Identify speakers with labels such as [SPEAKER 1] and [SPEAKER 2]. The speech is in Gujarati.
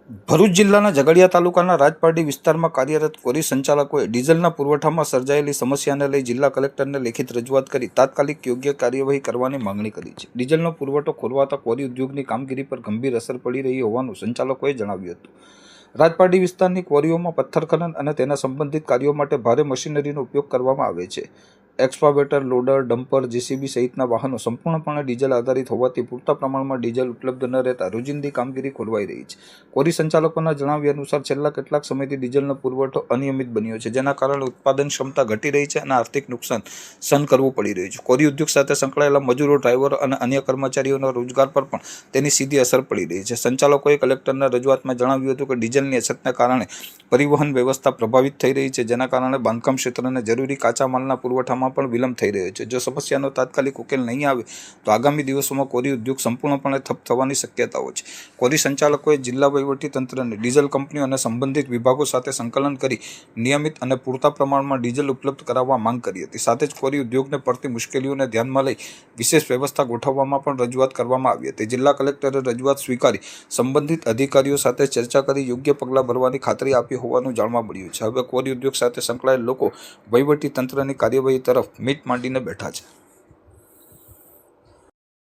[SPEAKER 1] ભરૂચ જિલ્લાના ઝઘડિયા તાલુકાના રાજપારડી વિસ્તારમાં કાર્યરત કોરી સંચાલકોએ ડીઝલના પુરવઠામાં સર્જાયેલી સમસ્યાને લઈ જિલ્લા કલેક્ટરને લેખિત રજૂઆત કરી તાત્કાલિક યોગ્ય કાર્યવાહી કરવાની માંગણી કરી છે. ડીઝલનો પુરવઠો ખોરવાતા કોરી ઉદ્યોગની કામગીરી પર ગંભીર અસર પડી રહી હોવાનું સંચાલકોએ જણાવ્યું હતું. રાજપારડી વિસ્તારની ક્વોરીઓમાં પથ્થર ખનન અને તેના સંબંધિત કાર્યો માટે ભારે મશીનરીનો ઉપયોગ કરવામાં આવે છે. એક્સ્કાવેટર, લોડર, ડમ્પર, જેસીબી સહિતના વાહનો સંપૂર્ણપણે ડીઝલ આધારિત હોવાથી પૂરતા પ્રમાણમાં ડીઝલ ઉપલબ્ધ ન રહેતા રોજિંદી કામગીરી ખોરવાઈ રહી છે. કોરી સંચાલકોના જણાવ્યા અનુસાર છેલ્લા કેટલાક સમયથી ડીઝલનો પુરવઠો અનિયમિત બન્યો છે, જેના કારણે ઉત્પાદન ક્ષમતા ઘટી રહી છે અને આર્થિક નુકસાન સહન કરવું પડી રહ્યું છે. કોરી ઉદ્યોગ સાથે સંકળાયેલા મજૂરો, ડ્રાઈવરો અને અન્ય કર્મચારીઓના રોજગાર પર પણ તેની સીધી અસર પડી રહી છે. સંચાલકોએ કલેક્ટરના રજૂઆતમાં જણાવ્યું હતું કે ડીઝલની અછતને કારણે પરિવહન વ્યવસ્થા પ્રભાવિત થઈ રહી છે, જેના કારણે બાંધકામ ક્ષેત્રને જરૂરી કાચા માલના પુરવઠામાં પણ વિલંબ થઈ રહ્યો છે. જો સમસ્યાનો તાત્કાલિક ઉકેલ નહીં આવે તો આગામી દિવસોમાં કોરી ઉદ્યોગ સંપૂર્ણપણે ઠપ થવાની શક્યતાઓ છે. કોરી સંચાલકોએ જિલ્લા વહીવટીતંત્રને, ડીઝલ કંપનીઓ અને સંબંધિત વિભાગો સાથે સંકલન કરી નિયમિત અને પૂરતા પ્રમાણમાં ડીઝલ ઉપલબ્ધ કરાવવા માંગ કરી હતી. સાથે જ કોરી ઉદ્યોગને પડતી મુશ્કેલીઓને ધ્યાનમાં લઈ વિશેષ વ્યવસ્થા ગોઠવવામાં પણ રજૂઆત કરવામાં આવી હતી. જિલ્લા કલેક્ટરે રજૂઆત સ્વીકારી સંબંધિત અધિકારીઓ સાથે ચર્ચા કરી યોગ્ય પગલાં ભરવાની ખાતરી આપી હોવાનું જાણવા મળ્યું છે. હવે કોરી ઉદ્યોગ સાથે સંકળાયેલ લોકો વહીવટીતંત્રની કાર્યવાહી તરફ મીટ માંડીને બેઠા છે.